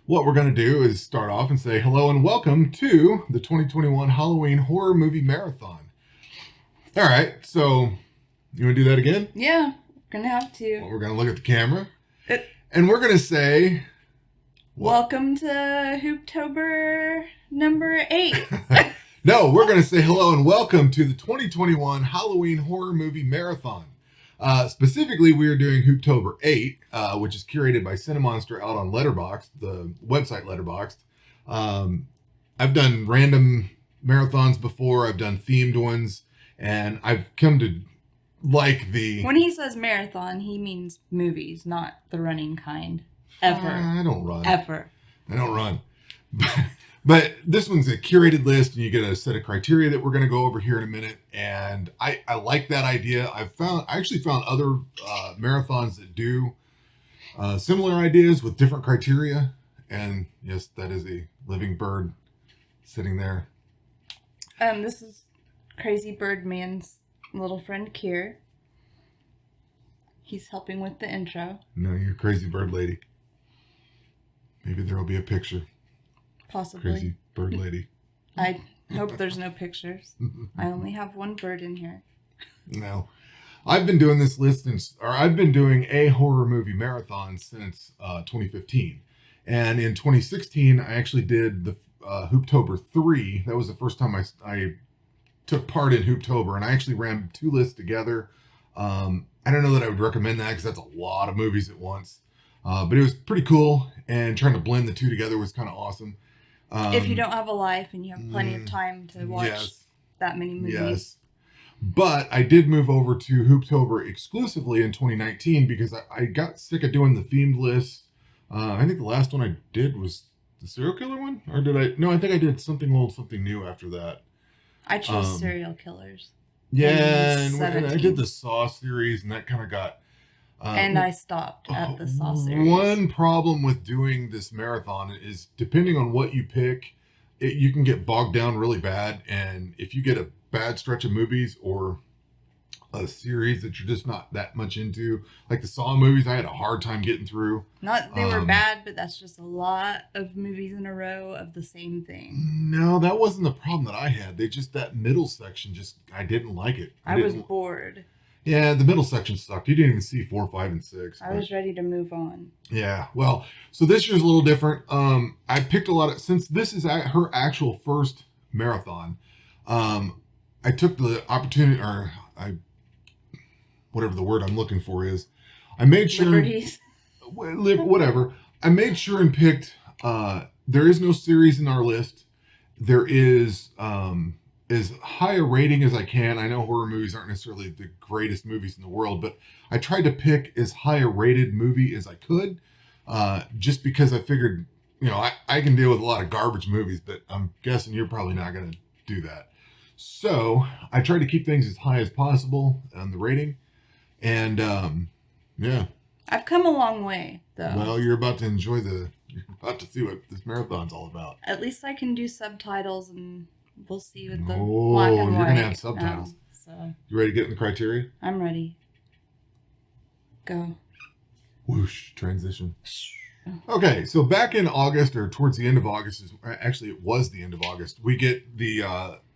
What we're going to do is start off and say hello and welcome to the 2021 Halloween Horror Movie Marathon. All right, so you want to do that again? Yeah, we're going to have to. Well, we're going to look at the camera and we're going to say... Welcome to Hooptober number 8. No, we're going to say hello and welcome to the 2021 Halloween Horror Movie Marathon. Specifically, we are doing Hooptober 8, which is curated by Cinemonster out on Letterboxd, the website Letterboxd. I've done random marathons before. I've done themed ones, and I've come to like the... When he says marathon, he means movies, not the running kind. Ever. I don't run. Ever. I don't run. But this one's a curated list, and you get a set of criteria that we're going to go over here in a minute. And I like that idea. I actually found other marathons that do similar ideas with different criteria. And yes, that is a living bird sitting there. This is Crazy Bird Man's little friend Kier. He's helping with the intro. No, you're Crazy Bird Lady. Maybe there will be a picture. Possibly. Crazy Bird Lady. I hope there's no pictures. I only have one bird in here. No. I've been doing this list I've been doing a horror movie marathon since 2015. And in 2016, I actually did the Hooptober 3. That was the first time I took part in Hooptober, and I actually ran 2 lists together. I don't know that I would recommend that because that's a lot of movies at once. But it was pretty cool, and trying to blend the two together was kind of awesome. If you don't have a life and you have plenty of time to watch that many movies. Yes. But I did move over to Hooptober exclusively in 2019 because I got sick of doing the themed list. I think the last one I did was the serial killer one? Or did I? No, I think I did something old, something new after that. I chose serial killers. Yeah, and I did the Saw series, and that kind of got... and I stopped at the Saw series. One problem with doing this marathon is depending on what you pick, you can get bogged down really bad. And if you get a bad stretch of movies or a series that you're just not that much into, like the Saw movies, I had a hard time getting through. Not they were bad, but that's just a lot of movies in a row of the same thing. No, that wasn't the problem that I had. That middle section, I didn't like it. I was bored. Yeah, the middle section sucked. You didn't even see 4, 5, and 6. I was ready to move on. Yeah, well, so this year's a little different. I picked a lot of... Since this is her actual first marathon, I took the opportunity, whatever the word I'm looking for is, I made sure... Liberties. Whatever. I made sure and picked... there is no series in our list. There is... as high a rating as I can. I know horror movies aren't necessarily the greatest movies in the world, but I tried to pick as high a rated movie as I could, just because I figured, I can deal with a lot of garbage movies, but I'm guessing you're probably not going to do that. So I tried to keep things as high as possible on the rating, and yeah. I've come a long way, though. Well, you're about to see what this marathon's all about. At least I can do subtitles and... We'll see with the black and white. You're going to have subtitles. So. You ready to get in the criteria? I'm ready. Go. Whoosh, transition. Okay, so back in August, or towards the end of August, actually it was the end of August, we get the,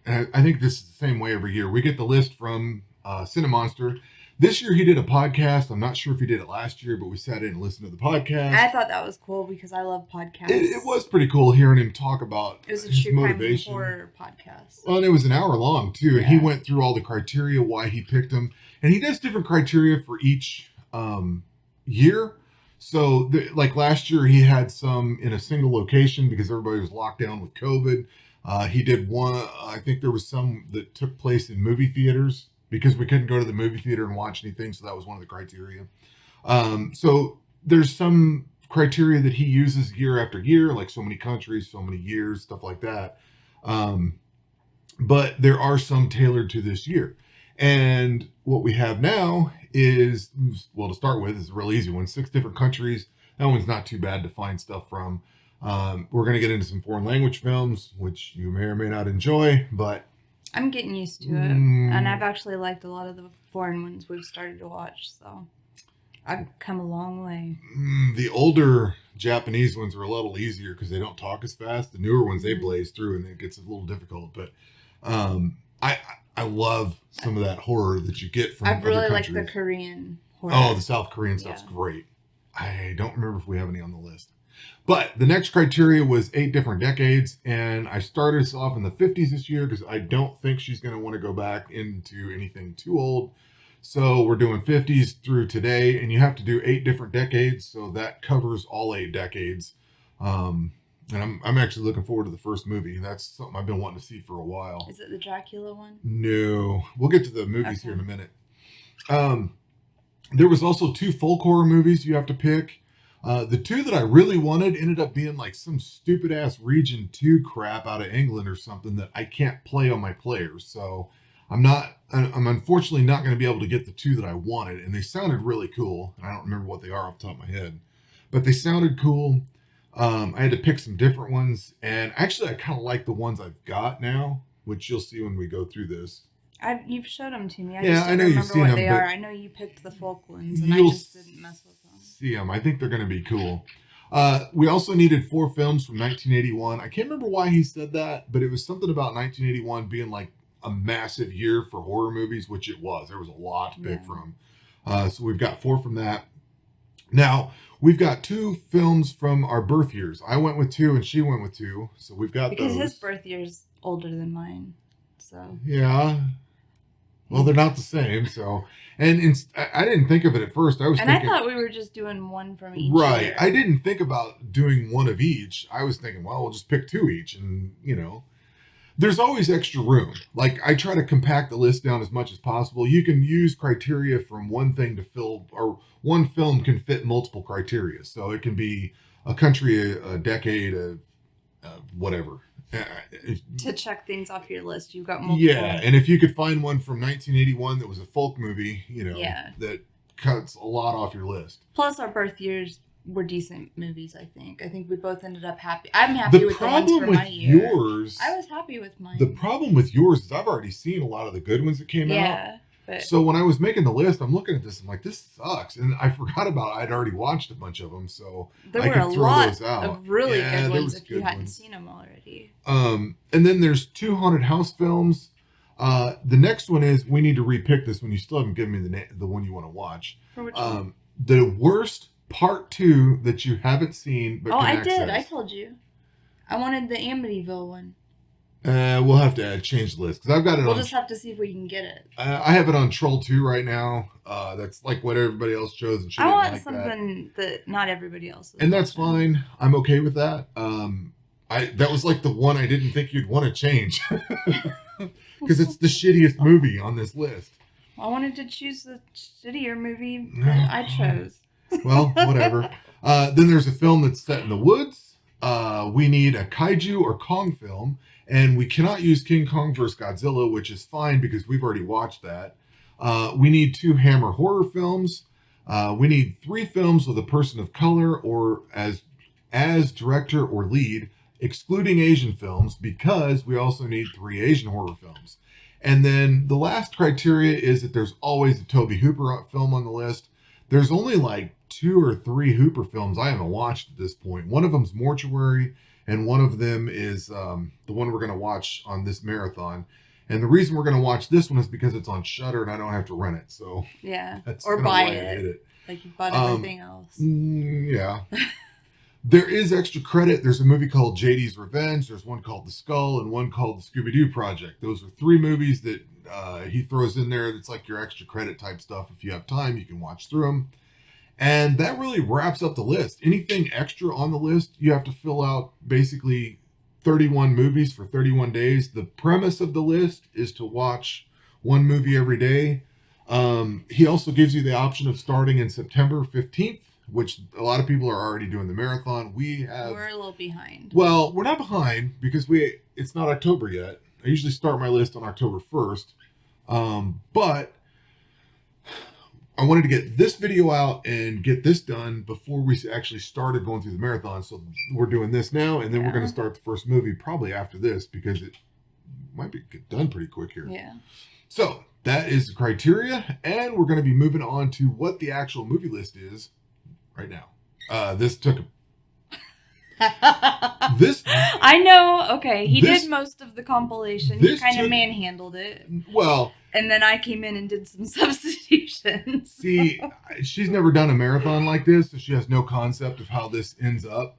and I think this is the same way every year, we get the list from Cinemonster. This year he did a podcast. I'm not sure if he did it last year, but we sat in and listened to the podcast. I thought that was cool because I love podcasts. It was pretty cool hearing him talk about his motivation. It was a true crime horror podcast. Well, and it was an hour long too, and he went through all the criteria why he picked them, and he does different criteria for each year. So, like last year, he had some in a single location because everybody was locked down with COVID. He did one. I think there was some that took place in movie theaters, because we couldn't go to the movie theater and watch anything, so that was one of the criteria. So there's some criteria that he uses year after year, like so many countries, so many years, stuff like that. But there are some tailored to this year. And what we have now is, well, to start with, is a real easy one. 6 different countries. That one's not too bad to find stuff from. We're going to get into some foreign language films, which you may or may not enjoy, but... I'm getting used to it. And I've actually liked a lot of the foreign ones we've started to watch, so... I've come a long way. The older Japanese ones are a little easier because they don't talk as fast. The newer ones, they blaze through and it gets a little difficult. But I love some of that horror that you get from I other really like countries. the Korean horror. Oh, the South Korean stuff's great. I don't remember if we have any on the list. But the next criteria was 8 different decades, and I started us off in the 50s this year because I don't think she's going to want to go back into anything too old. So we're doing 50s through today, and you have to do 8 different decades, so that covers all 8 decades. And I'm actually looking forward to the first movie. That's something I've been wanting to see for a while. Is it the Dracula one? No. We'll get to the movies here in a minute. There was also 2 folk horror movies you have to pick. The 2 that I really wanted ended up being like some stupid ass Region 2 crap out of England or something that I can't play on my players. So I'm unfortunately not going to be able to get the 2 that I wanted. And they sounded really cool. And I don't remember what they are off the top of my head, but they sounded cool. I had to pick some different ones. And actually, I kind of like the ones I've got now, which you'll see when we go through this. You've showed them to me. I just don't remember what they are. I know you picked the folk ones, and I just didn't mess with them. See them. I think they're going to be cool. We also needed 4 films from 1981. I can't remember why he said that, but it was something about 1981 being like a massive year for horror movies, which it was. There was a lot to pick from. So we've got 4 from that. Now, we've got 2 films from our birth years. I went with 2 and she went with 2. So we've got because those. His birth year's older than mine. So yeah. Well, they're not the same, so... And I didn't think of it at first. I thought we were just doing 1 from each. Right. Year. I didn't think about doing 1 of each. I was thinking, well, we'll just pick 2 each. And, there's always extra room. Like, I try to compact the list down as much as possible. You can use criteria from one thing to fill, or one film can fit multiple criteria. So it can be a country, a decade, whatever. To check things off your list, you've got multiple. Yeah, and if you could find one from 1981 that was a folk movie, that cuts a lot off your list. Plus, our birth years were decent movies, I think. I think we both ended up happy. I'm happy with the ones from my year. Yours, I was happy with mine. The problem with yours is I've already seen a lot of the good ones that came out. Yeah. So when I was making the list, I'm looking at this, I'm like, this sucks. And I forgot about I'd already watched a bunch of them, so I could throw those out. Of really good ones if you hadn't seen them already. And then there's 2 haunted house films. The next one is, we need to repick this one. You still haven't given me the one you want to watch. For which one? The worst part 2 that you haven't seen but can access. Did. I told you. I wanted the Amityville one. We'll have to change the list because I've got it. We'll just have to see if we can get it. I have it on Troll 2 right now. That's like what everybody else chose, and I want something that not everybody else. And that's fine. I'm okay with that. That was like the one I didn't think you'd want to change because it's the shittiest movie on this list. I wanted to choose the shittier movie that I chose. Well, whatever. Then there's a film that's set in the woods. We need a kaiju or Kong film. And we cannot use King Kong vs. Godzilla, which is fine because we've already watched that. We need 2 Hammer horror films. We need 3 films with a person of color or as director or lead, excluding Asian films, because we also need 3 Asian horror films. And then the last criteria is that there's always a Tobe Hooper film on the list. There's only like 2 or 3 Hooper films I haven't watched at this point. One of them's Mortuary, and one of them is the one we're going to watch on this marathon. And the reason we're going to watch this one is because it's on Shudder and I don't have to rent it. So yeah, that's or buy it. Like you bought everything else. Yeah. There is extra credit. There's a movie called JD's Revenge. There's one called The Skull and one called The Scooby-Doo Project. Those are 3 movies that he throws in there. That's like your extra credit type stuff. If you have time, you can watch through them. And that really wraps up the list. Anything extra on the list, you have to fill out basically 31 movies for 31 days. The premise of the list is to watch 1 movie every day. He also gives you the option of starting in September 15th, which a lot of people are already doing the marathon. We're a little behind. Well, we're not behind because it's not October yet. I usually start my list on October 1st. But I wanted to get this video out and get this done before we actually started going through the marathon. So we're doing this now, and then we're going to start the first movie probably after this because it might be done pretty quick here. Yeah. So that is the criteria, and we're going to be moving on to what the actual movie list is right now. This took this. I know. Okay, he this- did most of the compilation. He kind of manhandled it. Well, and then I came in and did some substitutions. See, she's never done a marathon like this, so she has no concept of how this ends up.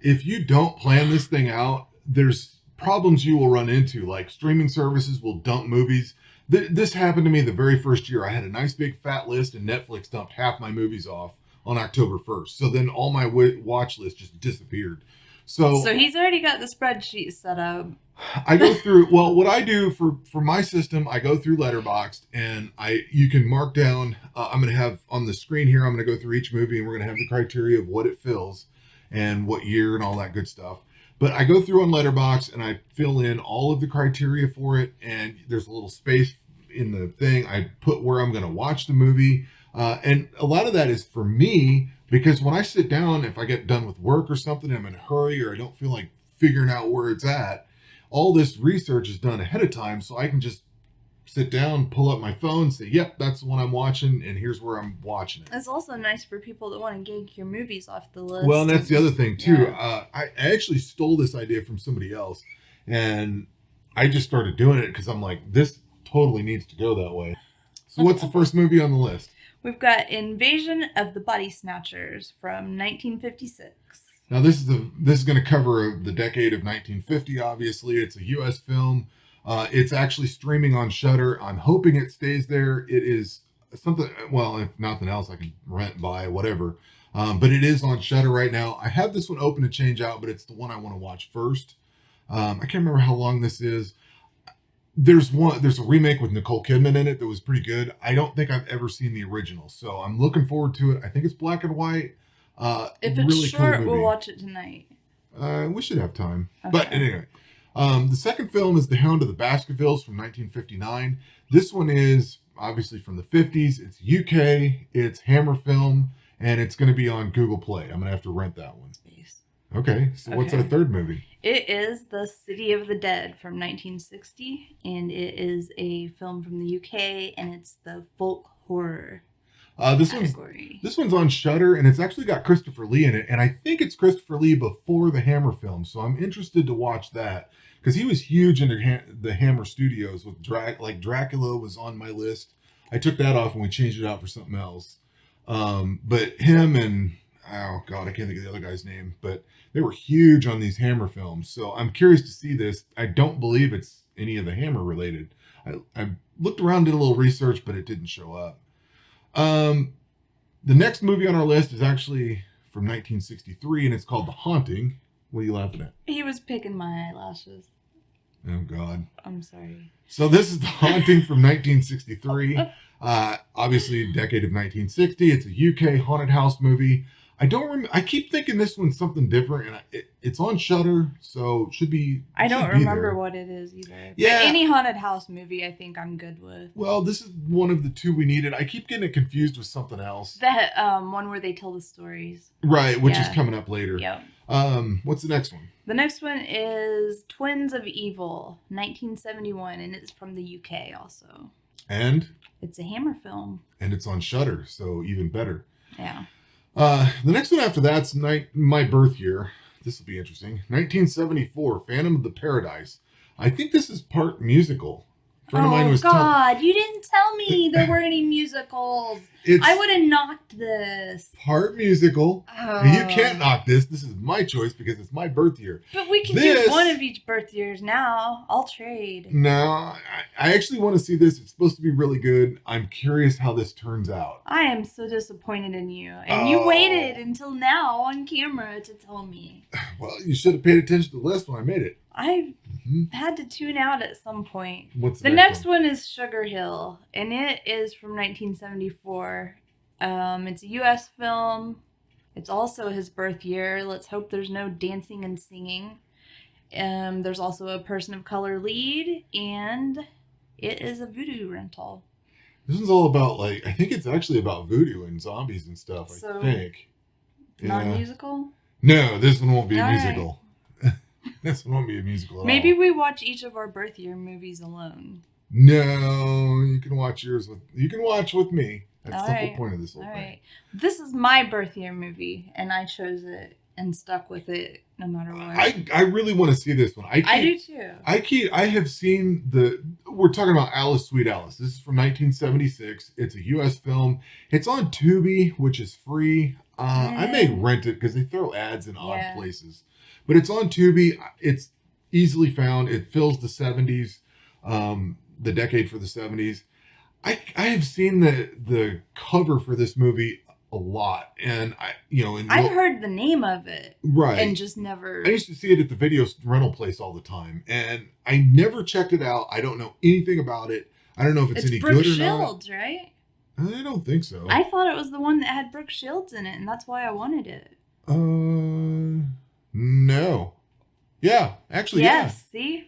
If you don't plan this thing out, there's problems you will run into. Like streaming services will dump movies. This happened to me the very first year. I had a nice big fat list, and Netflix dumped half my movies off on October 1st. So then all my watch list just disappeared. So he's already got the spreadsheet set up. I go through, well, what I do for my system, I go through Letterboxd, and you can mark down, I'm going to have on the screen here, I'm going to go through each movie, and we're going to have the criteria of what it fills and what year and all that good stuff. But I go through on Letterboxd and I fill in all of the criteria for it, and there's a little space in the thing. I put where I'm going to watch the movie. And a lot of that is for me, because when I sit down, if I get done with work or something, I'm in a hurry or I don't feel like figuring out where it's at, all this research is done ahead of time, so I can just sit down, pull up my phone, say, yep, that's the one I'm watching, and here's where I'm watching it. It's also nice for people that want to gank your movies off the list. Well, and that's the other thing, too. Yeah. I actually stole this idea from somebody else, and I just started doing it because I'm like, this totally needs to go that way. So what's the first movie on the list? We've got Invasion of the Body Snatchers from 1956. Now, this is going to cover the decade of 1950, obviously. It's a U.S. film. It's actually streaming on Shudder. I'm hoping it stays there. It is something, well, if nothing else, I can rent, buy, whatever. But it is on Shudder right now. I have this one open to change out, but it's the one I want to watch first. I can't remember how long this is. There's a remake with Nicole Kidman in it that was pretty good. I don't think I've ever seen the original, so I'm looking forward to it. I think it's black and white. If it's really short, cool we'll watch it tonight. We should have time. Okay. But anyway, the second film is The Hound of the Baskervilles from 1959. This one is obviously from the 50s. It's UK. It's Hammer Film, and it's going to be on Google Play. I'm going to have to rent that one. Okay, so what's our third movie? It is The City of the Dead from 1960, and it is a film from the UK, and it's the folk horror category. This one's on Shudder, and it's actually got Christopher Lee in it, and I think it's Christopher Lee before the Hammer film, so I'm interested to watch that because he was huge into the Hammer Studios with Dracula was on my list. I took that off and we changed it out for something else. But him and oh god, I can't think of the other guy's name, but they were huge on these Hammer films, so I'm curious to see this. I don't believe it's any of the Hammer related. I looked around, did a little research, but it didn't show up. The next movie on our list is actually from 1963, and it's called The Haunting. What are you laughing at? He was picking my eyelashes. Oh, God. I'm sorry. So this is The Haunting from 1963. Obviously, decade of 1960. It's a UK haunted house movie. I don't remember. I keep thinking this one's something different, and it's on Shudder, so it should be. I don't remember what it is either. Yeah. But any haunted house movie, I think I'm good with. Well, this is one of the two we needed. I keep getting it confused with something else. That one where they tell the stories. Right, which is coming up later. Yep. What's the next one? The next one is Twins of Evil, 1971, and it's from the UK also. And? It's a Hammer film. And it's on Shudder, so even better. Yeah. The next one after that's my birth year. This will be interesting. 1974, Phantom of the Paradise. I think this is part musical. A friend of mine was you didn't tell me there were any musicals. I would have knocked this. Part musical. Oh. You can't knock this. This is my choice because it's my birth year. But we can do one of each birth years now. I'll trade. No, I actually want to see this. It's supposed to be really good. I'm curious how this turns out. I am so disappointed in you. And you waited until now on camera to tell me. Well, you should have paid attention to the list when I made it. I had to tune out at some point. What's the next one is Sugar Hill, and it is from 1974. It's a U.S. film. It's also his birth year. Let's hope there's no dancing and singing. There's also a person of color lead, and it is a voodoo rental. This one's all about, I think it's actually about voodoo and zombies and stuff, I think. Not a musical? No, this one won't be a All musical. This one won't be a musical at all. Maybe we watch each of our birth year movies alone. No, you can watch yours with. You can watch with me. That's All the whole right. point of this All whole thing. right. This is my birth year movie, and I chose it and stuck with it no matter what. I really want to see this one. I do too. I have seen the. We're talking about Alice, Sweet Alice. This is from 1976. It's a U.S. film. It's on Tubi, which is free. I may rent it because they throw ads in odd places, but it's on Tubi. It's easily found. It fills the 70s, the decade for the 70s. I have seen the cover for this movie a lot, and I've heard the name of it, right, and just never. I used to see it at the video rental place all the time, and I never checked it out. I don't know anything about it. I don't know if it's any Brooke good or Shields, not. right? I don't think so. I thought it was the one that had Brooke Shields in it, and that's why I wanted it. No. Yeah, actually, yes. See.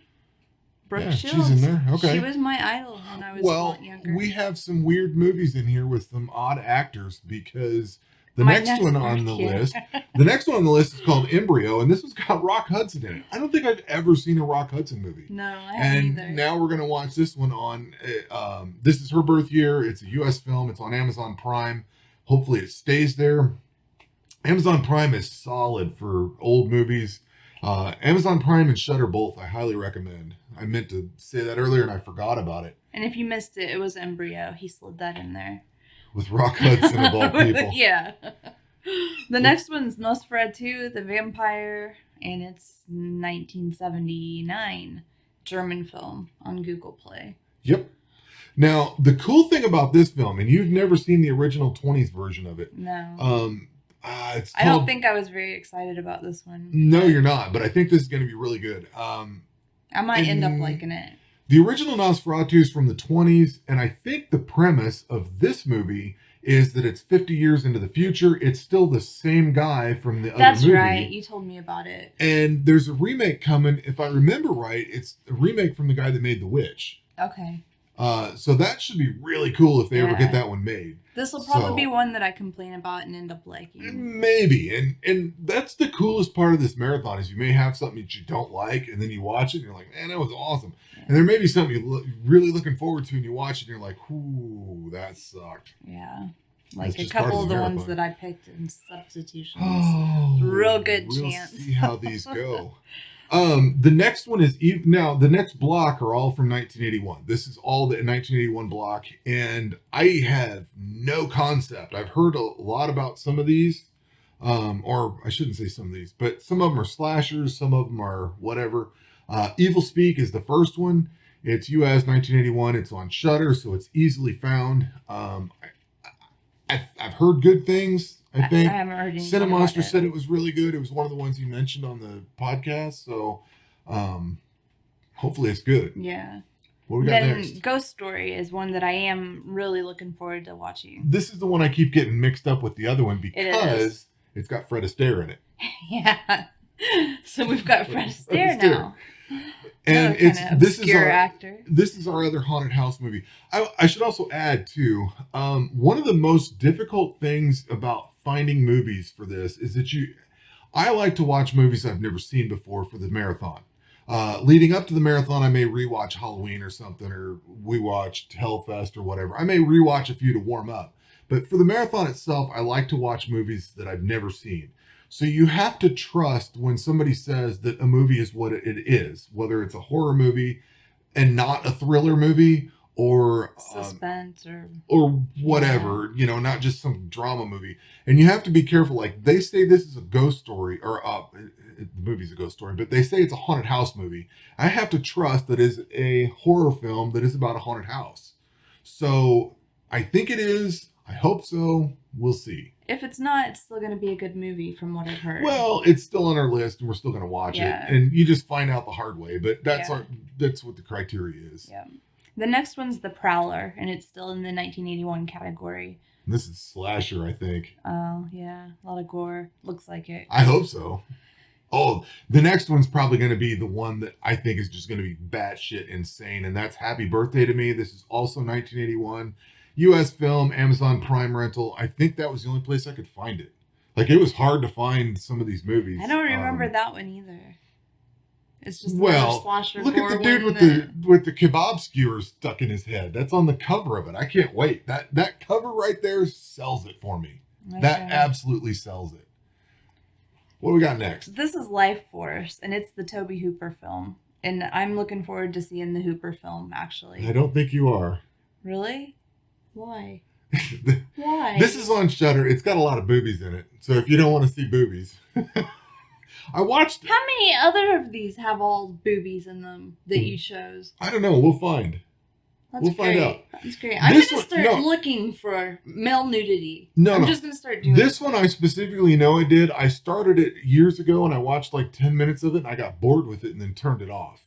Brooke Shields. She's in there. Okay. She was my idol when I was younger. We have some weird movies in here with some odd actors because the next one on the list is called Embryo, and this one's got Rock Hudson in it. I don't think I've ever seen a Rock Hudson movie. No, I haven't either. And now we're going to watch this one on, this is her birth year. It's a U.S. film. It's on Amazon Prime. Hopefully it stays there. Amazon Prime is solid for old movies. Amazon Prime and Shudder both, I highly recommend. I meant to say that earlier and I forgot about it. And if you missed it, it was Embryo. He slid that in there. With Rock Hudson of all people. Yeah. The next one's Nosferatu the Vampire, and it's 1979 German film on Google Play. Yep. Now, the cool thing about this film, and you've never seen the original 20s version of it. No. It's I don't think I was very excited about this one. No, you're not, but I think this is going to be really good. I might end up liking it. The original Nosferatu is from the 20s, and I think the premise of this movie is that it's 50 years into the future. It's still the same guy from the other movie. That's right. You told me about it. And there's a remake coming. If I remember right, it's a remake from the guy that made The Witch. Okay. So that should be really cool if they ever get that one made. This will probably be one that I complain about and end up liking. Maybe. And that's the coolest part of this marathon is you may have something that you don't like, and then you watch it and you're like, man, that was awesome. Yeah. And there may be something you're really looking forward to and you watch it and you're like, ooh, that sucked. Yeah. Like a couple of the ones that I picked in substitutions. Real good chance. We'll see how these go. The next one is now the next block are all from 1981. This is all the 1981 block, and I have no concept. I've heard a lot about some of these, or I shouldn't say some of these, but some of them are slashers, some of them are whatever. Evil Speak is the first one. It's US 1981. It's on Shudder, so it's easily found. I've heard good things. I think I haven't heard anything Cinemonster said it was really good. It was one of the ones you mentioned on the podcast. So hopefully it's good. Yeah. What we got next? Ghost Story is one that I am really looking forward to watching. This is the one I keep getting mixed up with the other one because it's got Fred Astaire in it. Yeah. So we've got Fred Astaire now. And this is our other haunted house movie. I should also add too, one of the most difficult things about finding movies for this is that I like to watch movies I've never seen before for the marathon. Leading up to the marathon, I may rewatch Halloween or something, or we watched Hellfest or whatever. I may rewatch a few to warm up. But for the marathon itself, I like to watch movies that I've never seen. So you have to trust when somebody says that a movie is what it is, whether it's a horror movie and not a thriller movie or suspense or whatever, not just some drama movie. And you have to be careful. Like they say this is a ghost story or the movie's a ghost story, but they say it's a haunted house movie. I have to trust that is a horror film that is about a haunted house. So I think it is. I hope so. We'll see. If it's not, it's still going to be a good movie from what I've heard. Well, it's still on our list and we're still going to watch it. And you just find out the hard way. But that's what the criteria is. Yeah. The next one's The Prowler, and it's still in the 1981 category. This is slasher, I think. Oh, yeah. A lot of gore. Looks like it. I hope so. Oh, the next one's probably going to be the one that I think is just going to be batshit insane. And that's Happy Birthday to Me. This is also 1981. U.S. film, Amazon Prime rental. I think that was the only place I could find it. Like, it was hard to find some of these movies. I don't remember that one either. It's just Well, slasher. look at the gore dude one with the kebab skewer stuck in his head. That's on the cover of it. I can't wait. That cover right there sells it for me. Okay. That absolutely sells it. What do we got next? This is Life Force, and it's the Tobe Hooper film. And I'm looking forward to seeing the Hooper film, actually. I don't think you are. Really? Why? Why? This is on Shudder. It's got a lot of boobies in it. So if you don't want to see boobies. I watched... How many other of these have all boobies in them that you chose? I don't know. We'll find. We'll find out. That's great. I'm going to start looking for male nudity. I'm just going to start doing this one I specifically know I did. I started it years ago and I watched like 10 minutes of it and I got bored with it and then turned it off.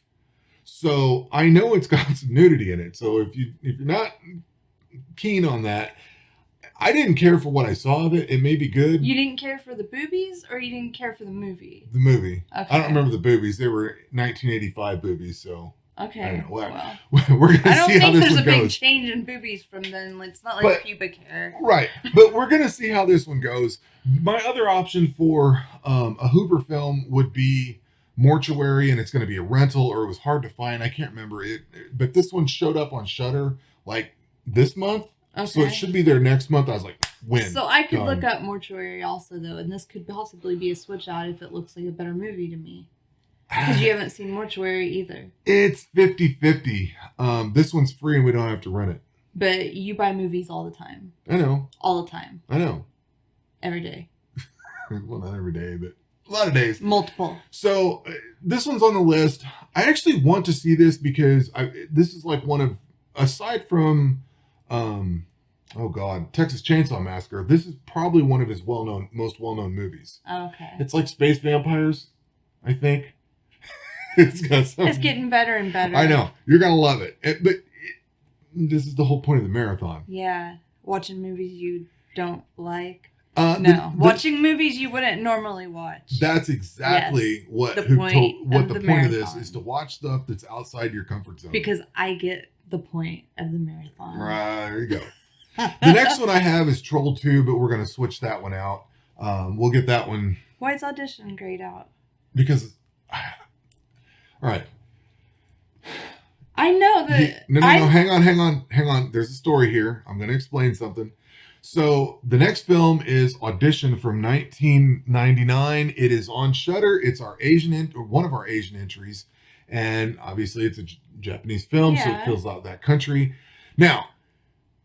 So I know it's got some nudity in it. So if you're not keen on that, I didn't care for what I saw of it. It may be good. You didn't care for the boobies or you didn't care for the movie? The movie. Okay. I don't remember the boobies. They were 1985 boobies, so... Okay. I don't know. Well, we're going to see how this one goes. I don't think there's a big change in boobies from then. It's not like pubic hair. Right. But we're going to see how this one goes. My other option for a Hooper film would be Mortuary, and it's going to be a rental, or it was hard to find. I can't remember it. But this one showed up on Shudder like this month. Okay. So it should be there next month. I was like, when? So I could look up Mortuary also, though, and this could possibly be a switch out if it looks like a better movie to me. Because you haven't seen Mortuary either. It's 50-50. This one's free and we don't have to rent it. But you buy movies all the time. I know. All the time. I know. Every day. Well, not every day, but a lot of days. Multiple. So this one's on the list. I actually want to see this because this is like one of, aside from, Texas Chainsaw Massacre, this is probably one of his most well-known movies. Okay. It's like space vampires, I think. It's getting better and better. I know. You're going to love it. But this is the whole point of the marathon. Yeah. Watching movies you don't like. Watching movies you wouldn't normally watch. That's exactly what the point of this is, to watch stuff that's outside your comfort zone. Because I get the point of the marathon. Right. There you go. The next one I have is Troll 2, but we're going to switch that one out. We'll get that one. Why is Audition grayed out? Because... All right. I know that... No. Hang on. There's a story here. I'm going to explain something. So the next film is Audition from 1999. It is on Shudder. It's our one of our Asian entries. And obviously it's a Japanese film, so it fills out that country. Now,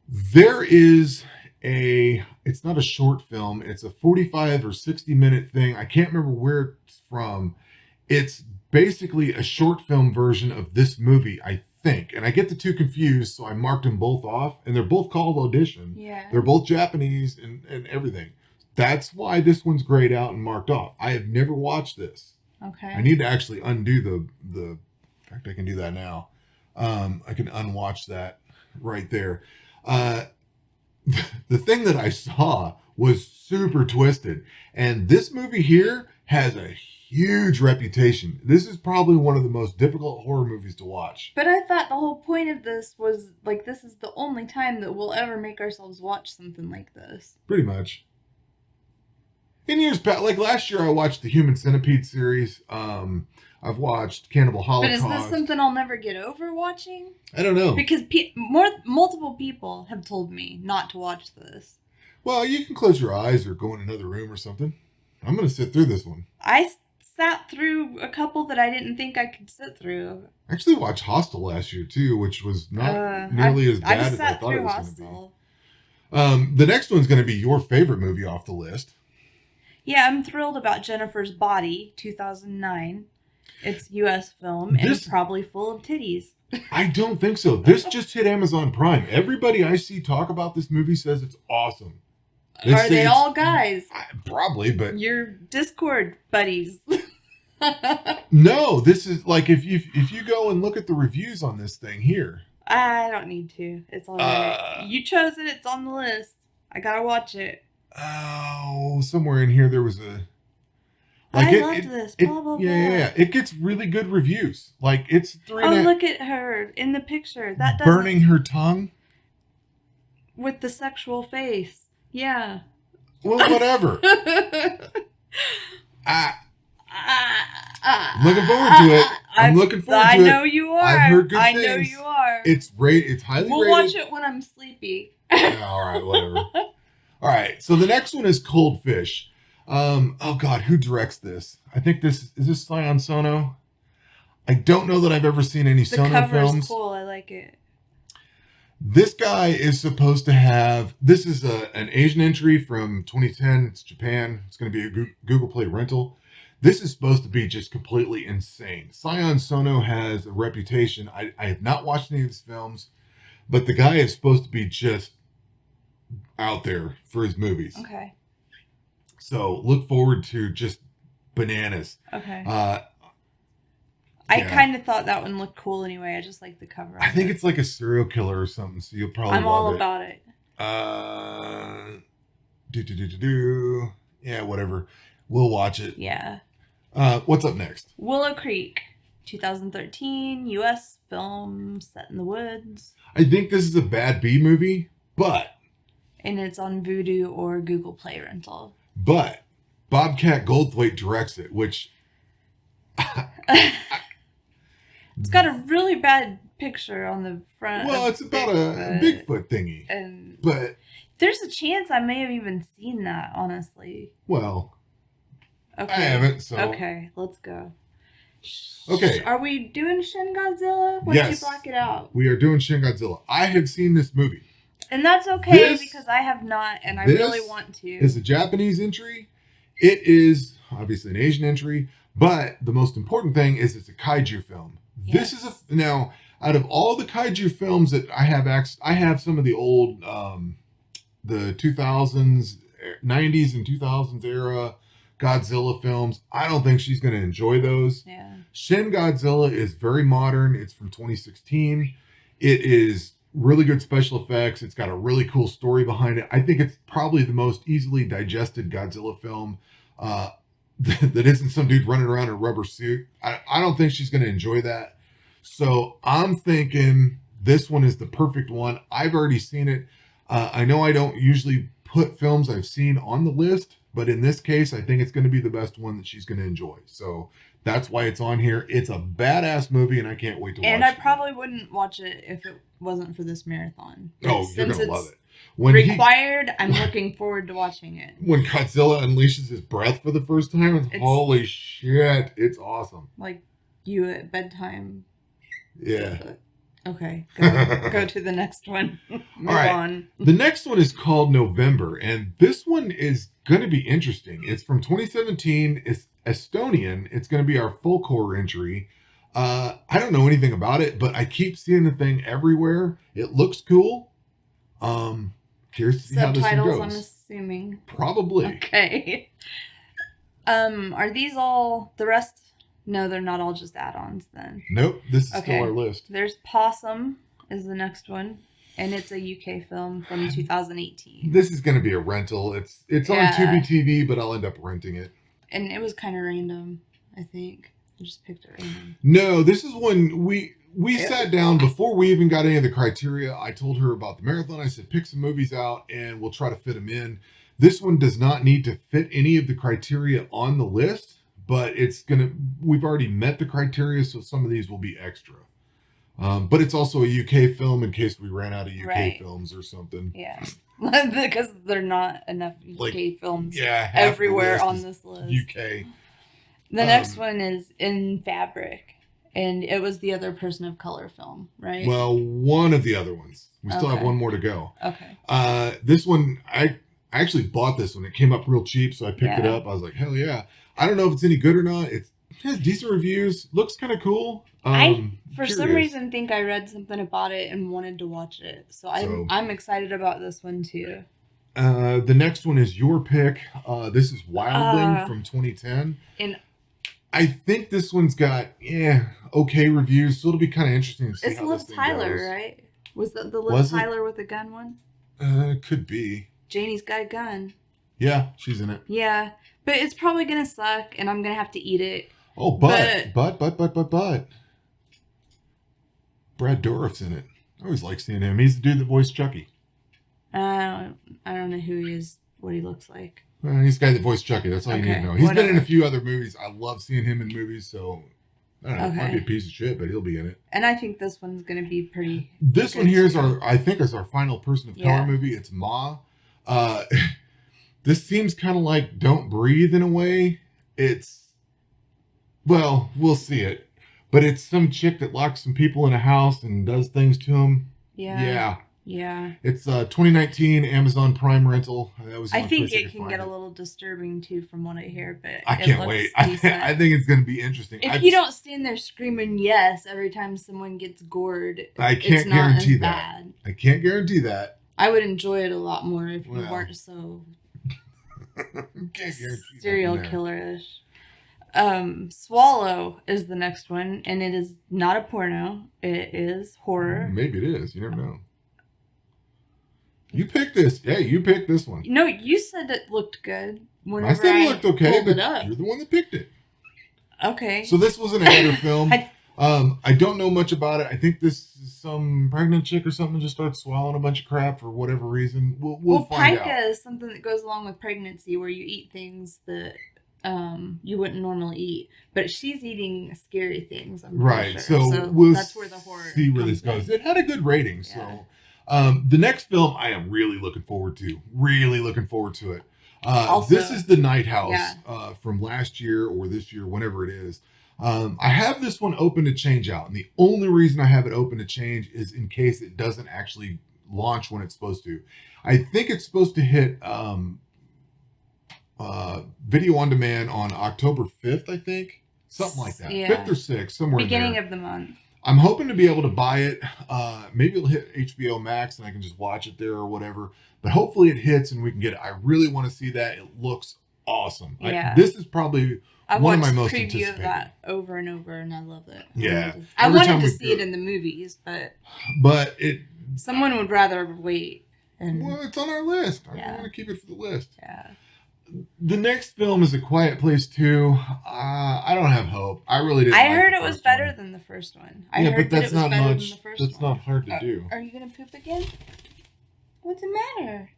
there is it's not a short film. It's a 45 or 60 minute thing. I can't remember where it's from. It's basically a short film version of this movie, I think. And I get the two confused, so I marked them both off. And they're both called Audition. Yeah. They're both Japanese and everything. That's why this one's grayed out and marked off. I have never watched this. Okay. I need to actually undo the... In fact, I can do that now. I can unwatch that right there. The thing that I saw was super twisted. And this movie here has a huge reputation. This is probably one of the most difficult horror movies to watch. But I thought the whole point of this was, like, this is the only time that we'll ever make ourselves watch something like this. Pretty much. In years past, like last year I watched the Human Centipede series. I've watched Cannibal Holocaust. But is this something I'll never get over watching? I don't know. Because multiple people have told me not to watch this. Well, you can close your eyes or go in another room or something. I'm going to sit through this one. I sat through a couple that I didn't think I could sit through. I actually watched Hostel last year too, which was not nearly as bad as I thought it was going to be. The next one's going to be your favorite movie off the list. Yeah, I'm thrilled about Jennifer's Body, 2009. It's U.S. film and it's probably full of titties. I don't think so. This just hit Amazon Prime. Everybody I see talk about this movie says it's awesome. Are they all guys? Probably, but... Your Discord buddies. No, this is like if you go and look at the reviews on this thing here. I don't need to. It's all right. You chose it. It's on the list. I gotta watch it. Oh, somewhere in here there was a... I loved this. Blah, blah, blah. Yeah. It gets really good reviews. Like, it's 3. Oh, look at her in the picture. That doesn't... Burning her tongue? With the sexual face. Yeah. Well, whatever. Looking forward to it. I'm looking forward to I it. know you are. I've heard good I things. know you are. It's highly rated. We'll watch it when I'm sleepy. All right, whatever. All right, so the next one is Cold Fish. Oh God, who directs this? I think is this Sion Sono? I don't know that I've ever seen any The Sono cover films. is cool. I like it. This guy is supposed to have. This is an Asian entry from 2010. It's Japan. It's going to be a Google Play rental. This is supposed to be just completely insane. Sion Sono has a reputation. I have not watched any of his films, but the guy is supposed to be just out there for his movies. Okay. So look forward to just bananas. Okay. Yeah. I kind of thought that one looked cool anyway. I just like the cover. I think it's like a serial killer or something, so you'll probably I'm love all it. about it. Yeah, whatever. We'll watch it. Yeah. What's up next? Willow Creek, 2013 U.S. film set in the woods. I think this is a bad B movie, and it's on Vudu or Google Play rental. But Bobcat Goldthwait directs it, which it's got a really bad picture on the front. Well, it's about a Bigfoot thingy. But there's a chance I may have even seen that, honestly. Well, okay. I haven't, so... Okay, let's go. Okay. Are we doing Shin Godzilla? Why Yes. did you block it out? We are doing Shin Godzilla. I have seen this movie. And that's okay, because I have not, and I really want to. It's a Japanese entry. It is obviously an Asian entry, but the most important thing is it's a kaiju film. Yes. This is now, out of all the kaiju films that I have I have some of the old the 2000s, 90s and 2000s era Godzilla films. I don't think she's going to enjoy those. Yeah. Shin Godzilla is very modern. It's from 2016. It is really good special effects. It's got a really cool story behind it. I think it's probably the most easily digested Godzilla film that isn't some dude running around in a rubber suit. I don't think she's going to enjoy that. So I'm thinking this one is the perfect one. I've already seen it. I know I don't usually put films I've seen on the list, but in this case, I think it's going to be the best one that she's going to enjoy. So that's why it's on here. It's a badass movie, and I can't wait to watch it. And I probably wouldn't watch it if it wasn't for this marathon. Oh, you're going to love it. I'm looking forward to watching it. When Godzilla unleashes his breath for the first time, holy shit, it's awesome. Like you at bedtime. Yeah. Okay, go to the next one. Move on. The next one is called November, and this one is going to be interesting. It's from 2017. It's Estonian. It's going to be our full core entry. I don't know anything about it, but I keep seeing the thing everywhere. It looks cool. Curious to see how this one goes. Subtitles, I'm assuming. Probably. Okay. Are these all the rest? No, they're not all just add-ons then. Nope, this is still our list. There's Possum is the next one, and it's a UK film from 2018. This is going to be a rental. It's on Tubi TV, but I'll end up renting it. And it was kind of random, I think. I just picked it random. No, this is when we sat down before we even got any of the criteria. I told her about the marathon. I said, pick some movies out and we'll try to fit them in. This one does not need to fit any of the criteria on the list, but we've already met the criteria, so some of these will be extra. But it's also a UK film in case we ran out of UK films or something. Yeah. Because there are not enough UK films everywhere on this list. UK. The next one is In Fabric, and it was the other person of color film, right? Well, one of the other ones. We still have one more to go. Okay. This one, I actually bought this one. It came up real cheap, so I picked it up. I was like, hell yeah. I don't know if it's any good or not. It has decent reviews. Looks kind of cool. I, for some reason, think I read something about it and wanted to watch it. So I'm excited about this one, too. The next one is your pick. This is Wildling from 2010. And I think this one's got, okay reviews. So it'll be kind of interesting to see how this thing goes. It's Liv Tyler, right? Was that the Liv Tyler with the gun one? Could be. Janie's got a gun. Yeah, she's in it. Yeah, but it's probably going to suck, and I'm going to have to eat it. Oh, but. Brad Dourif's in it. I always like seeing him. He's the dude that voiced Chucky. I don't know who he is, what he looks like. He's the guy that voiced Chucky. That's all you need to know. He's been in a few other movies. I love seeing him in movies, so I don't know. It might be a piece of shit, but he'll be in it. And I think this one's going to be pretty. This one here is I think is our final person of color movie. It's Ma. This seems kind of like Don't Breathe in a way. Well, we'll see it. But it's some chick that locks some people in a house and does things to them. Yeah. It's 2019 Amazon Prime rental. I think it can get a little disturbing too from what I hear, but I can't wait. I think it's going to be interesting. If you don't stand there screaming yes every time someone gets gored, I can't guarantee that. Bad. I can't guarantee that. I would enjoy it a lot more if you weren't so serial killer-ish. Swallow is the next one, and it is not a porno. It is horror. Maybe it is. You never know. You picked this. Hey, you picked this one. No, you said it looked good. I said it looked okay, but you're the one that picked it. Okay. So this was an amateur film. I don't know much about it. I think this is some pregnant chick or something just starts swallowing a bunch of crap for whatever reason. We'll find out. Pica is something that goes along with pregnancy where you eat things that you wouldn't normally eat. But she's eating scary things. I'm right. Sure. So we'll that's where the horror see where this goes. It had a good rating. So the next film I am really looking forward to. Really looking forward to it. Also, this is The Night House from last year or this year, whenever it is. I have this one open to change out. And the only reason I have it open to change is in case it doesn't actually launch when it's supposed to. I think it's supposed to hit video on demand on October 5th, I think. Something like that. 5th or 6th, somewhere beginning in there. Of the month. I'm hoping to be able to buy it. Maybe it'll hit HBO Max and I can just watch it there or whatever. But hopefully it hits and we can get it. I really want to see that. It looks awesome. Yeah. This is probably one of my most anticipated. I've watched preview of that over and over and I love it. Yeah. I wanted to see it in the movies, but someone would rather wait. Well, it's on our list. I want to keep it for the list. Yeah. The next film is A Quiet Place 2. I don't have hope. I really didn't. I heard it was better than the first one. But that's not much. That's not hard to do. Are you gonna poop again? What's the matter?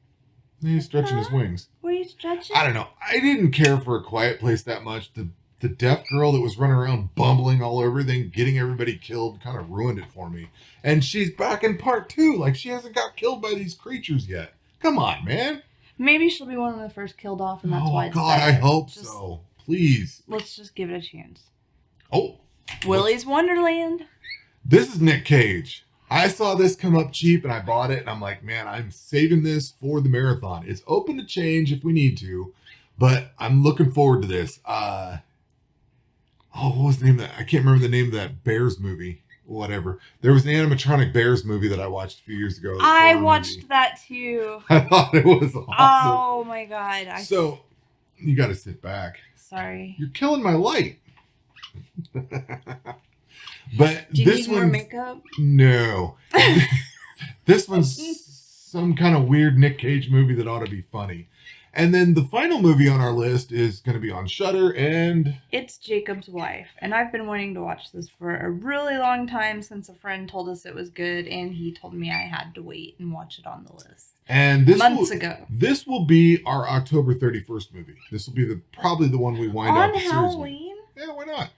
He's stretching his wings. Were you stretching? I don't know. I didn't care for A Quiet Place that much. The deaf girl that was running around bumbling all over everything, getting everybody killed, kind of ruined it for me. And she's back in part 2. Like, she hasn't got killed by these creatures yet. Come on, man. Maybe she'll be one of the first killed off, and that's why it's God, better. I hope so. Please. Let's just give it a chance. Oh. Willy's Wonderland. This is Nick Cage. I saw this come up cheap, and I bought it, and I'm like, man, I'm saving this for the marathon. It's open to change if we need to, but I'm looking forward to this. What was the name of that? I can't remember the name of that Bears movie. Whatever. There was an animatronic Bears movie that I watched a few years ago. I watched that too. I thought it was awesome. Oh my God. So, you got to sit back. Sorry. You're killing my light. But do you this need more makeup? No. This one's some kind of weird Nick Cage movie that ought to be funny. And then the final movie on our list is going to be on Shudder, and it's Jacob's Wife. And I've been wanting to watch this for a really long time since a friend told us it was good, and he told me I had to wait and watch it on the list. And this months ago. This will be our October 31st movie. This will be probably the one we wind up on Halloween. Yeah, why not?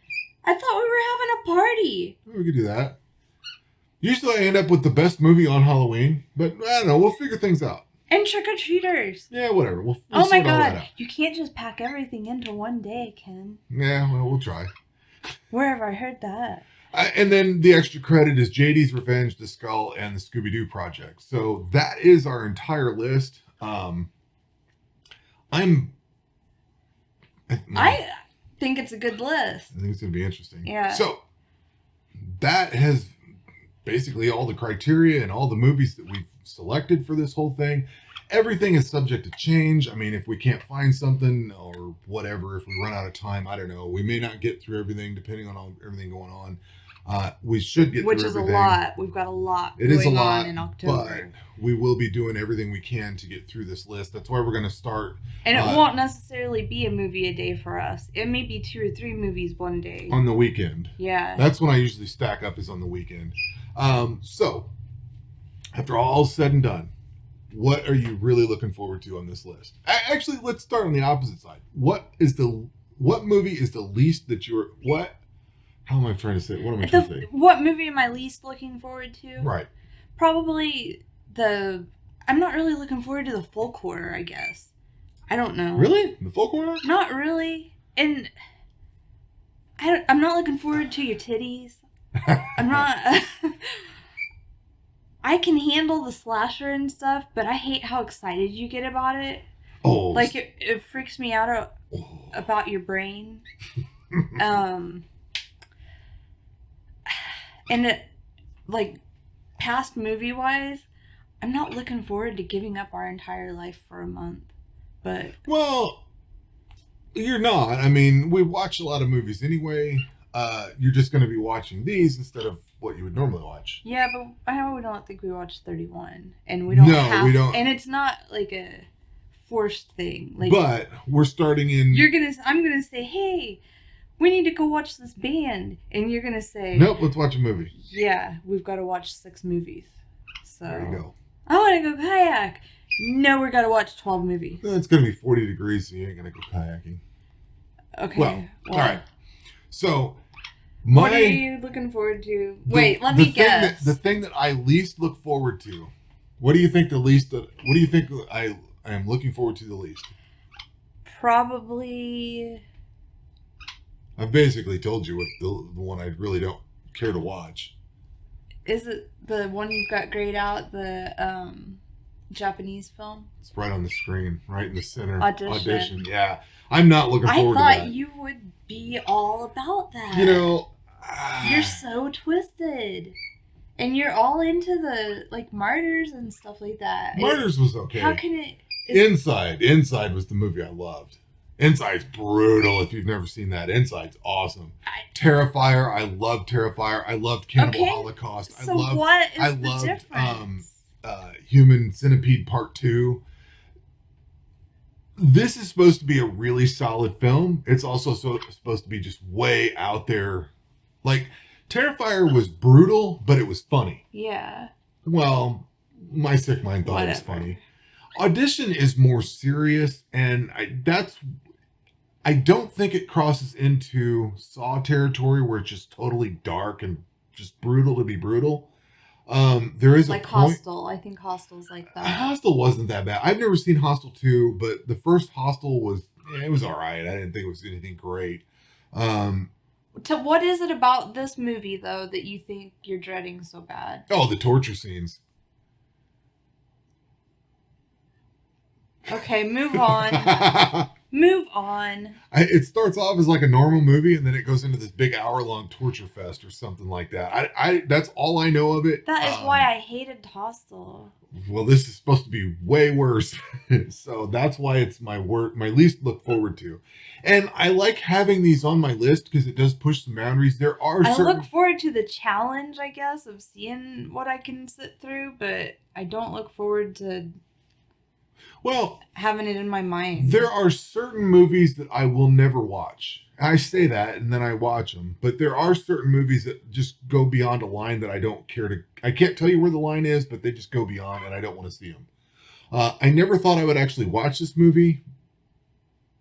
I thought we were having a party. We could do that. Usually I end up with the best movie on Halloween, but I don't know. We'll figure things out. And trick-or-treaters. Yeah, whatever. We'll oh my sort all that God. out. You can't just pack everything into one day, Ken. Yeah, well, we'll try. Where have I heard that? And then the extra credit is JD's Revenge, The Skull, and the Scooby-Doo Project. So that is our entire list. I think it's a good list. I think it's going to be interesting. Yeah. So that has basically all the criteria and all the movies that we've selected for this whole thing. Everything is subject to change. I mean, if we can't find something or whatever, if we run out of time, I don't know. We may not get through everything depending on everything going on. We should get Which through is everything. a lot. We've got a lot It is a going lot, on in October. but we will be doing everything we can to get through this list. That's why we're going to start. And it won't necessarily be a movie a day for us. It may be 2 or 3 movies one day. On the weekend. Yeah. That's when I usually stack up, is on the weekend. So, after all said and done, what are you really looking forward to on this list? Actually, let's start on the opposite side. What movie is the least that you're... What How am I trying to say? What am I trying to say? What movie am I least looking forward to? Right. Probably I'm not really looking forward to the folk horror, I guess. I don't know. Really? The folk horror? Not really. And I'm not looking forward to your titties. I'm not... I can handle the slasher and stuff, but I hate how excited you get about it. Oh. Like, it freaks me out about your brain. And it, like, past movie-wise, I'm not looking forward to giving up our entire life for a month. But... Well, you're not. I mean, we watch a lot of movies anyway. You're just going to be watching these instead of what you would normally watch. Yeah, but I don't think we watched 31. And we don't we don't. And it's not like a forced thing. Like, but we're starting in... I'm going to say, hey, we need to go watch this band. And you're going to say... Nope, let's watch a movie. Yeah, we've got to watch 6 movies. So there you go. I want to go kayak. No, we're going to watch 12 movies. It's going to be 40 degrees, so you ain't going to go kayaking. Okay. Well, all right. So... What are you looking forward to? Wait, let me guess. The thing that I least look forward to. What do you think I am looking forward to the least? Probably... I've basically told you what the one I really don't care to watch. Is it the one you've got grayed out, the Japanese film? It's right on the screen, right in the center. Audition. Yeah. I'm not looking forward to that. I thought you would be all about that. You know... You're so twisted. And you're all into the, like, Martyrs and stuff like that. Martyrs was okay. How can it... Inside was the movie I loved. Inside's brutal if you've never seen that. Inside's awesome. Terrifier, I loved Terrifier. I loved Cannibal Holocaust. So what is the difference? Human Centipede Part 2. This is supposed to be a really solid film. It's also supposed to be just way out there. Like, Terrifier was brutal, but it was funny. Yeah. Well, my sick mind thought it was funny. Audition is more serious, and I don't think it crosses into Saw territory where it's just totally dark and just brutal to be brutal. There is like a point. Hostel. I think Hostel's like that. Hostel wasn't that bad. I've never seen Hostel 2, but the first Hostel was all right. I didn't think it was anything great. What is it about this movie, though, that you think you're dreading so bad? Oh, the torture scenes. Okay, move on. Move on. It starts off as like a normal movie, and then it goes into this big hour-long torture fest or something like that. That's all I know of it. That is why I hated Hostel. Well, this is supposed to be way worse, so that's why it's my least look forward to. And I like having these on my list because it does push some boundaries. I look forward to the challenge, I guess, of seeing what I can sit through, but I don't look forward to having it in my mind. There are certain movies that I will never watch. I say that and then I watch them, but there are certain movies that just go beyond a line that I don't care to. I can't tell you where the line is, but they just go beyond, and I don't want to see them. I never thought I would actually watch this movie,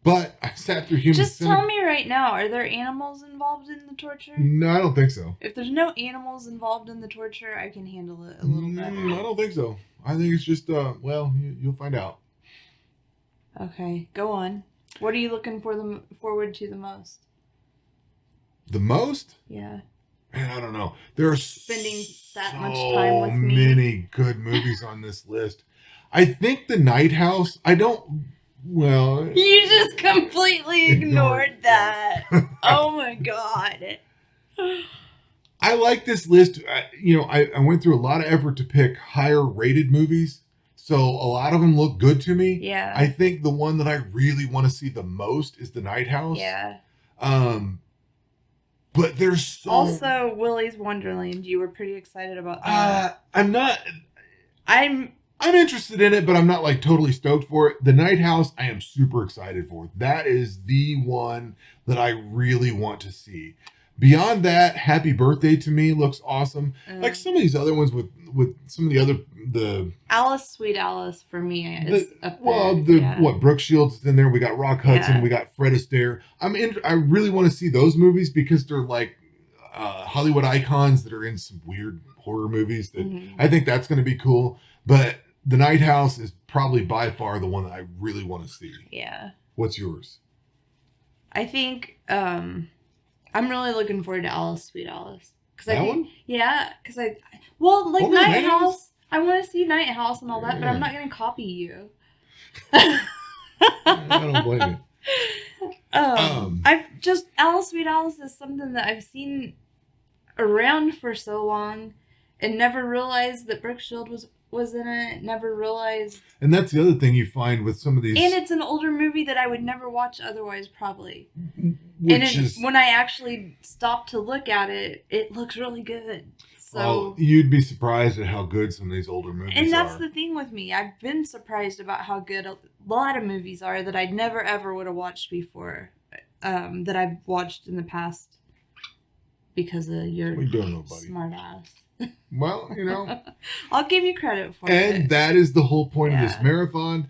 but I sat through Human Just tell me right now, are there animals involved in the torture? No, I don't think so. If there's no animals involved in the torture, I can handle it a little better. I don't think so. I think it's just, you'll find out. Okay, go on. What are you looking forward to the most? The most? Yeah. Man, I don't know. There are spending that much time with me. So many good movies on this list. I think The Night House. You just completely ignored that. Oh my god. I like this list. I went through a lot of effort to pick higher rated movies. So a lot of them look good to me. Yeah. I think the one that I really want to see the most is The Night House. Yeah. But there's so... Also, Willy's Wonderland. You were pretty excited about that. I'm interested in it, but I'm not like totally stoked for it. The Night House, I am super excited for. That is the one that I really want to see. Beyond that, Happy Birthday to Me looks awesome. Like some of these other ones with some of the other Alice, Sweet Alice for me is up there. Brooke Shields is in there. We got Rock Hudson. We got Fred Astaire. I really want to see those movies because they're like Hollywood icons that are in some weird horror movies. That Mhm. I think that's going to be cool. But The Night House is probably by far the one that I really want to see. Yeah. What's yours? I think I'm really looking forward to Alice, Sweet Alice. That one? Yeah, because like Over Night House. I want to see Night House and all that, but I'm Yeah. not going to copy you. I don't blame you. I've just Alice, Sweet Alice is something that I've seen around for so long, and never realized that Brooke Shields was in it. Never realized. And that's the other thing you find with some of these. And it's an older movie that I would never watch otherwise, probably. Which is when I actually stop to look at it, it looks really good. So you'd be surprised at how good some of these older movies are. And that's the thing with me. I've been surprised about how good a lot of movies are that I never ever would have watched before. That I've watched in the past because of your smart ass. Well, you know. I'll give you credit for it. And that is the whole point of this marathon.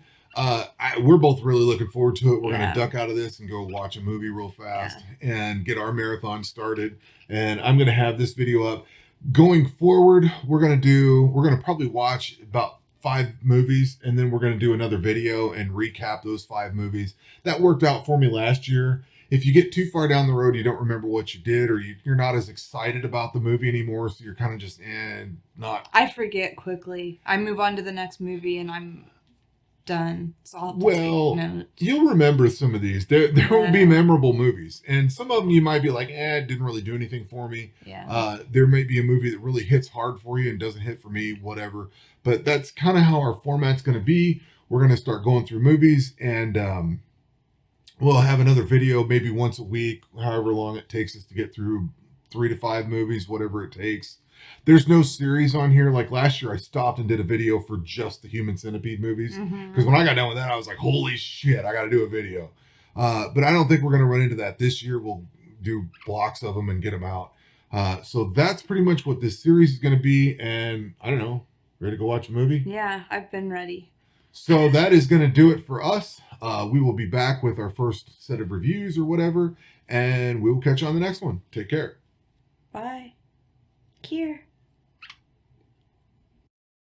We're both really looking forward to it. We're going to duck out of this and go watch a movie real fast and get our marathon started. And I'm going to have this video up. Going forward, we're going to probably watch about 5 movies, and then we're going to do another video and recap those 5 movies. That worked out for me last year. If you get too far down the road, you don't remember what you did, or you're not as excited about the movie anymore, so you're kind of just not. I forget quickly. I move on to the next movie, and I'm done. So I'll have to take notes. You'll remember some of these. There will be memorable movies, and some of them you might be like, it didn't really do anything for me. Yeah. There may be a movie that really hits hard for you and doesn't hit for me, whatever. But that's kind of how our format's going to be. We're going to start going through movies, and we'll have another video maybe once a week, however long it takes us to get through 3 to 5 movies, whatever it takes. There's no series on here. Like last year, I stopped and did a video for just the Human Centipede movies. Because when I got done with that, I was like, holy shit, I got to do a video. But I don't think we're going to run into that this year. We'll do blocks of them and get them out. So that's pretty much what this series is going to be. And I don't know, ready to go watch a movie? Yeah, I've been ready. So that is going to do it for us. We will be back with our first set of reviews or whatever. And we will catch you on the next one. Take care. Bye. Kier.